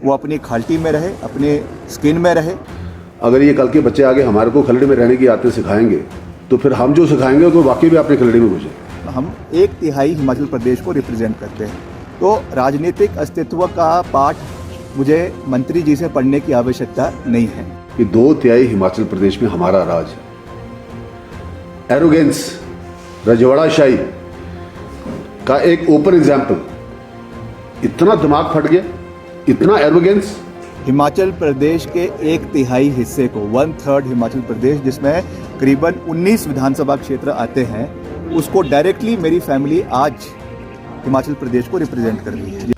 वो अपनी खाल्टी में रहे, अपने स्किन में रहे। अगर ये कल के बच्चे आगे हमारे को खलड़ी में रहने की आदतें सिखाएंगे तो फिर हम जो सिखाएंगे तो वाकई भी अपनी खलड़ी में घुसे। हम 1/3 हिमाचल प्रदेश को रिप्रेजेंट करते हैं, तो राजनीतिक अस्तित्व का पाठ मुझे मंत्री जी से पढ़ने की आवश्यकता नहीं है। कि 2/3 हिमाचल प्रदेश में हमारा राज है। एरोगेंस, रजवाड़ाशाही का एक ओपन एग्जाम्पल। इतना दिमाग फट गया, इतना एरोगेंस। हिमाचल प्रदेश के 1/3 हिस्से को, 1/3 हिमाचल प्रदेश जिसमें करीबन 19 विधानसभा क्षेत्र आते हैं, उसको डायरेक्टली मेरी फैमिली आज हिमाचल प्रदेश को रिप्रेजेंट कर रही है।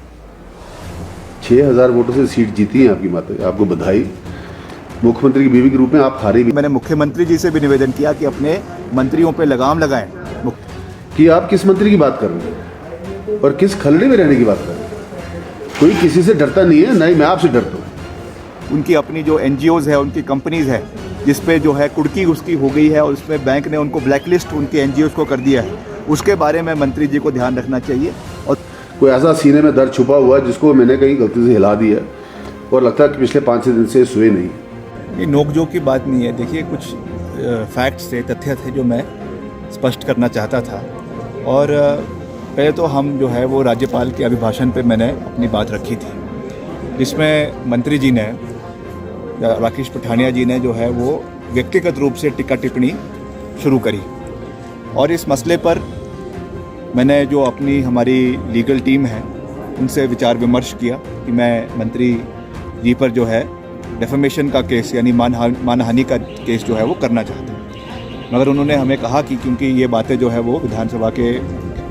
6000 वोटों से सीट जीती है आपकी माता, आपको बधाई। मुख्यमंत्री की बीवी के रूप में आप हारे भी। मैंने मुख्यमंत्री जी से भी निवेदन किया कि अपने मंत्रियों पे लगाम लगाएं। कि आप किस मंत्री की बात कर रहे हैं और किस खलड़ी में रहने की बात कर रहे हैं? कोई किसी से डरता नहीं है, नहीं मैं आपसे डरता हूँ। उनकी अपनी जो NGOs है, उनकी कंपनीज है, जिस पे जो है कुड़की उसकी हो गई है और उसमें बैंक ने उनको ब्लैकलिस्ट उनके NGOs को कर दिया है, उसके बारे में मंत्री जी को ध्यान रखना चाहिए। और कोई ऐसा सीने में दर्द छुपा हुआ है जिसको मैंने कहीं गलती से हिला दिया और लगता है कि पिछले 5-6 दिन से सोए नहीं। ये नोकझोंक की बात नहीं है। देखिए, कुछ फैक्ट्स थे, तथ्य थे जो मैं स्पष्ट करना चाहता था। और पहले तो हम जो है वो राज्यपाल के अभिभाषण पे मैंने अपनी बात रखी थी, जिसमें मंत्री जी ने, राकेश पठानिया जी ने जो है वो व्यक्तिगत रूप से टिक्का टिप्पणी शुरू करी। और इस मसले पर मैंने जो अपनी हमारी लीगल टीम है उनसे विचार विमर्श किया कि मैं मंत्री जी पर जो है डेफेमेशन का केस यानी मानहानि का केस जो है वो करना चाहता हूँ। मगर उन्होंने हमें कहा कि क्योंकि ये बातें जो है वो विधानसभा के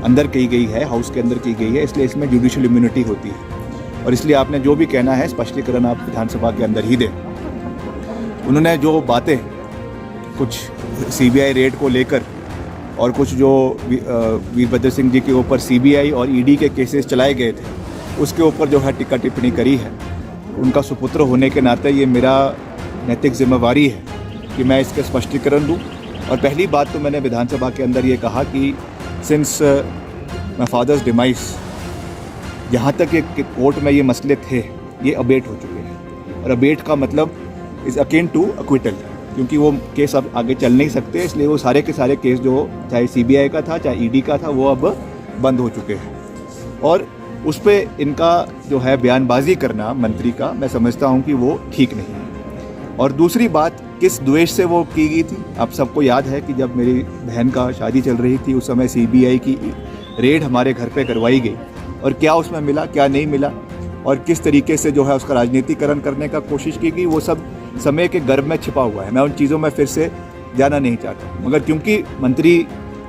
अंदर की गई है, हाउस के अंदर की गई है, इसलिए इसमें जुडिशियल इम्यूनिटी होती है और इसलिए आपने जो भी कहना है स्पष्टीकरण आप विधानसभा के अंदर ही दें। उन्होंने जो बातें कुछ CBI रेड को लेकर और कुछ जो वीरभद्र सिंह जी के ऊपर CBI और ED के केसेस चलाए गए थे, उसके ऊपर जो है टिक्का टिप्पणी करी है। उनका सुपुत्र होने के नाते ये मेरा नैतिक जिम्मेवारी है कि मैं इसके स्पष्टीकरण दूं। और पहली बात तो मैंने विधानसभा के अंदर ये कहा कि सिंस माय फादर्स डिमाइस, जहाँ तक ये कोर्ट में ये मसले थे ये अबेट हो चुके हैं। और अबेट का मतलब इज़ अकेन टू अक्विटल, क्योंकि वो केस अब आगे चल नहीं सकते, इसलिए वो सारे के सारे केस जो चाहे CBI का था चाहे ED का था वो अब बंद हो चुके हैं। और उस पर इनका जो है बयानबाजी करना मंत्री का, मैं समझता हूँ कि वो ठीक नहीं है। और दूसरी बात, किस द्वेष से वो की गई थी, आप सबको याद है कि जब मेरी बहन का शादी चल रही थी उस समय CBI की रेड हमारे घर पे करवाई गई और क्या उसमें मिला, क्या नहीं मिला और किस तरीके से जो है उसका राजनीतिकरण करने का कोशिश की गई, वो सब समय के गर्भ में छिपा हुआ है। मैं उन चीज़ों में फिर से जाना नहीं चाहता, मगर क्योंकि मंत्री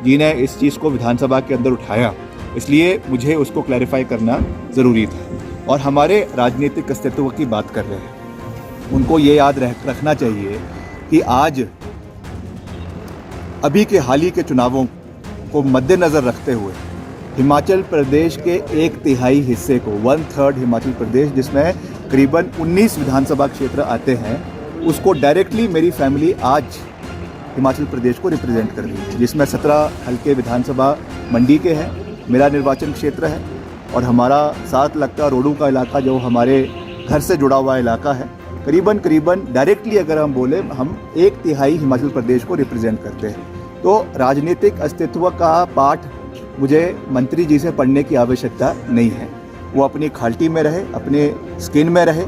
जी ने इस चीज़ को विधानसभा के अंदर उठाया इसलिए मुझे उसको क्लैरिफाई करना ज़रूरी था। और हमारे राजनीतिक अस्तित्व की बात कर रहे हैं, उनको ये याद रखना चाहिए कि आज अभी के हाल ही के चुनावों को मद्देनज़र रखते हुए हिमाचल प्रदेश के 1/3 हिस्से को, 1/3 हिमाचल प्रदेश जिसमें करीबन 19 विधानसभा क्षेत्र आते हैं, उसको डायरेक्टली मेरी फैमिली आज हिमाचल प्रदेश को रिप्रेजेंट कर रही है, जिसमें 17 हल्के विधानसभा मंडी के हैं, मेरा निर्वाचन क्षेत्र है और हमारा 7 लगता रोडू का इलाका जो हमारे घर से जुड़ा हुआ इलाका है, करीबन डायरेक्टली अगर हम बोले हम 1/3 हिमाचल प्रदेश को रिप्रेजेंट करते हैं। तो राजनीतिक अस्तित्व का पाठ मुझे मंत्री जी से पढ़ने की आवश्यकता नहीं है। वो अपनी खाल्टी में रहे, अपने स्किन में रहे,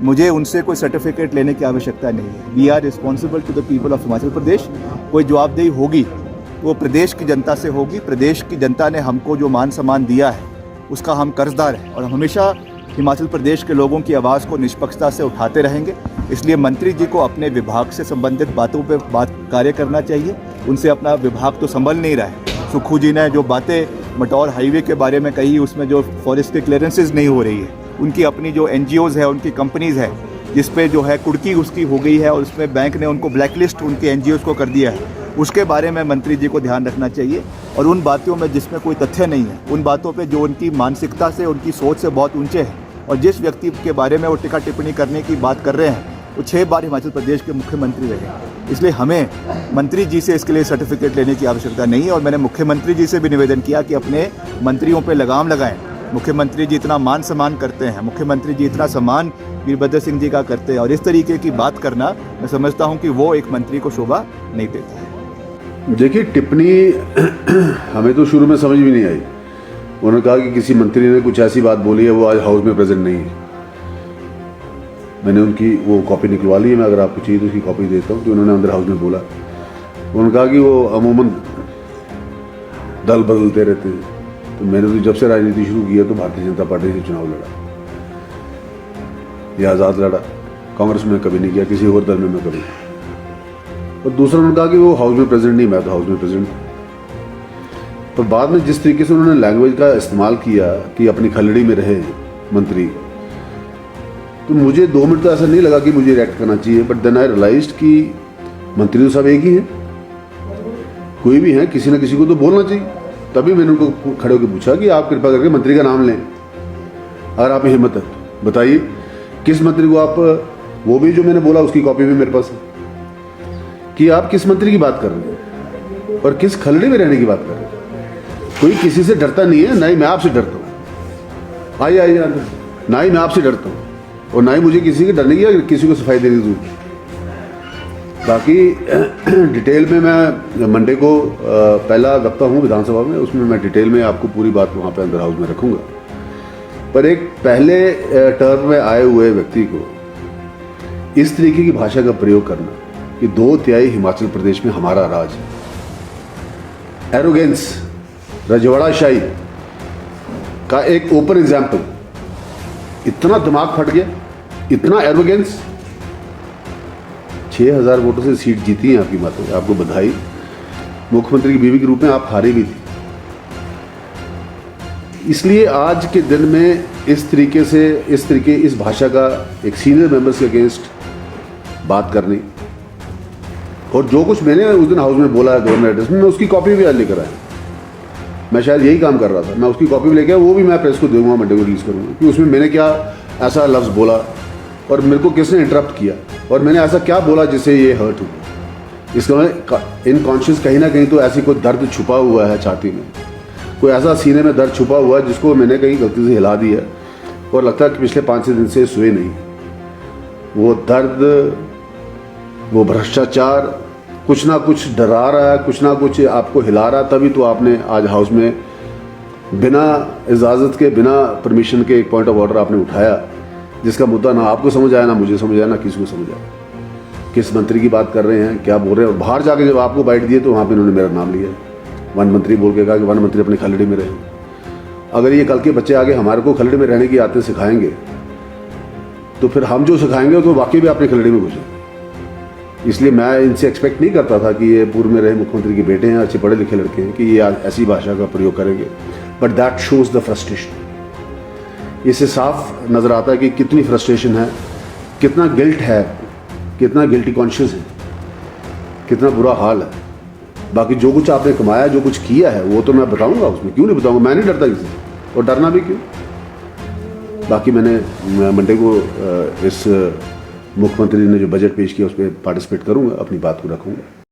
मुझे उनसे कोई सर्टिफिकेट लेने की आवश्यकता नहीं है। We are responsible to the people of Himachal Pradesh. कोई जवाबदेही होगी वो प्रदेश की जनता से होगी। प्रदेश की जनता ने हमको जो मान सम्मान दिया है उसका हम कर्जदार हैं और हम हमेशा हिमाचल प्रदेश के लोगों की आवाज़ को निष्पक्षता से उठाते रहेंगे। इसलिए मंत्री जी को अपने विभाग से संबंधित बातों पे कार्य करना चाहिए। उनसे अपना विभाग तो संभल नहीं रहा है। सुक्खू जी ने जो बातें मटौर हाईवे के बारे में कही, उसमें जो फॉरेस्ट के क्लियरेंसेज नहीं हो रही है, उनकी अपनी जो NGOs है, उनकी कंपनीज है, जिस पे जो है कुड़की उसकी हो गई है और उसमें बैंक ने उनको ब्लैकलिस्ट उनके NGOs को कर दिया है, उसके बारे में मंत्री जी को ध्यान रखना चाहिए। और उन बातों में जिसमें कोई तथ्य नहीं है, उन बातों पे जो उनकी मानसिकता से, उनकी सोच से बहुत ऊंचे हैं और जिस व्यक्ति के बारे में वो टिक्का टिप्पणी करने की बात कर रहे हैं वो 6 बार हिमाचल प्रदेश के मुख्यमंत्री रहे। इसलिए हमें मंत्री जी से इसके लिए सर्टिफिकेट लेने की आवश्यकता नहीं है। और मैंने मुख्यमंत्री जी से भी निवेदन किया कि अपने मंत्रियों पर लगाम लगाएं। मुख्यमंत्री जी इतना मान सम्मान करते हैं, मुख्यमंत्री जी इतना सम्मान वीरभद्र सिंह जी का करते हैं, और इस तरीके की बात करना मैं समझता हूं कि वो एक मंत्री को शोभा नहीं देता है। देखिए, टिप्पणी हमें तो शुरू में समझ भी नहीं आई। उन्होंने कहा कि किसी मंत्री ने कुछ ऐसी बात बोली है, वो आज हाउस में प्रेजेंट नहीं है। मैंने उनकी वो कॉपी निकलवा ली है, मैं अगर आपको चाहिए तो उसकी कॉपी देता हूँ कि उन्होंने अंदर हाउस में बोला। उन्होंने कहा कि वो अमूमन दल बदलते रहते हैं। तो मैंने तो जब से राजनीति शुरू की है तो भारतीय जनता पार्टी से चुनाव लड़ा, ये आज़ाद लड़ा, कांग्रेस में कभी नहीं किया, किसी और दल में मैं कभी। और दूसरा उन्होंने कहा कि वो हाउस में प्रेजेंट नहीं, मैं तो हाउस में प्रेजेंट। पर बाद में जिस तरीके से उन्होंने लैंग्वेज का इस्तेमाल किया कि अपनी खलड़ी में रहे मंत्री, तो मुझे 2 मिनट तो ऐसा नहीं लगा कि मुझे रिएक्ट करना चाहिए। बट देन आई रियलाइज्ड कि मंत्री तो सब एक ही हैं, कोई भी है, किसी ना किसी को तो बोलना चाहिए। तभी मैंने उनको खड़े होकर पूछा कि आप कृपा करके मंत्री का नाम लें, अगर आप में हिम्मत है तो बताइए किस मंत्री को आप, वो भी जो मैंने बोला उसकी कॉपी भी मेरे पास है, कि आप किस मंत्री की बात कर रहे हैं और किस खलड़ी में रहने की बात कर रहे हैं। कोई किसी से डरता नहीं है, ना ही मैं आपसे डरता हूँ। आइए आइए, ना ही मैं आपसे डरता हूँ और ना ही मुझे किसी के डरने की या किसी को सफाई देने की जरूरत है। बाकी डिटेल में मैं मंडे को पहला वक्ता हूँ विधानसभा में, उसमें मैं डिटेल में आपको पूरी बात वहाँ पे अंदर हाउस में रखूँगा। पर एक पहले टर्म में आए हुए व्यक्ति को इस तरीके की भाषा का प्रयोग करना कि 2/3 हिमाचल प्रदेश में हमारा राज है, एरोगेंस, रजवाड़ाशाही का एक ओपन एग्जाम्पल। इतना दिमाग फट गया, इतना एरोगेंस। 6000 वोटों से सीट जीती है आपकी माता, आपको बधाई। मुख्यमंत्री की बीवी के रूप में आप हारी भी थी। इसलिए आज के दिन में इस तरीके से इस भाषा का एक सीनियर मेंबर्स के अगेंस्ट बात करनी, और जो कुछ मैंने उस दिन हाउस में बोला है गवर्नर एड्रेस में, मैं उसकी कॉपी भी आज लेकर आया। मैं शायद यही काम कर रहा था, मैं उसकी कॉपी भी लेके आया, वो भी मैं प्रेस को दूंगा, मंडे को रिलीज करूंगा कि उसमें मैंने क्या ऐसा लफ्ज़ बोला और मेरे को किसने इंटरप्ट किया और मैंने ऐसा क्या बोला जिससे ये हर्ट हुआ। इसका मतलब इनकॉन्शियस कहीं ना कहीं तो ऐसी कोई दर्द छुपा हुआ है छाती में, कोई ऐसा सीने में दर्द छुपा हुआ है जिसको मैंने कहीं गलती से हिला दिया और लगता है कि पिछले 5-6 दिन से सोए नहीं। वो दर्द, वो भ्रष्टाचार कुछ ना कुछ डरा रहा है, कुछ ना कुछ आपको हिला रहा है। तभी तो आपने आज हाउस में बिना इजाज़त के, बिना परमिशन के एक पॉइंट ऑफ ऑर्डर आपने उठाया, जिसका मुद्दा ना आपको समझ आया, ना मुझे समझ आया, ना किसी को समझ आया। किस मंत्री की बात कर रहे हैं, क्या बोल रहे हैं। और बाहर जाके जब आपको बाइट दिए तो वहाँ पे उन्होंने मेरा नाम लिया, वन मंत्री बोल के कहा कि वन मंत्री अपनी खलड़ी में रहे। अगर ये कल के बच्चे आगे हमारे को खलड़ी में रहने की आदतें सिखाएंगे तो फिर हम जो सिखाएंगे तो वाकई भी अपनी खलड़ी में घुसे। इसलिए मैं इनसे एक्सपेक्ट नहीं करता था कि ये पूर्व में रहे मुख्यमंत्री के बेटे हैं, अच्छे पढ़े लिखे लड़के हैं, कि ये ऐसी भाषा का प्रयोग करेंगे। But that shows the frustration. इससे साफ नज़र आता है कि कितनी फ्रस्ट्रेशन है, कितना गिल्ट है, कितना गिल्टी कॉन्शियस है, कितना बुरा हाल है। बाकी जो कुछ आपने कमाया, जो कुछ किया है, वो तो मैं बताऊंगा, उसमें क्यों नहीं बताऊंगा। मैं नहीं डरता किसी से, और डरना भी क्यों। बाकी मैंने मंडे को इस मुख्यमंत्री ने जो बजट पेश किया उस पर पार्टिसिपेट करूंगा, अपनी बात को रखूंगा।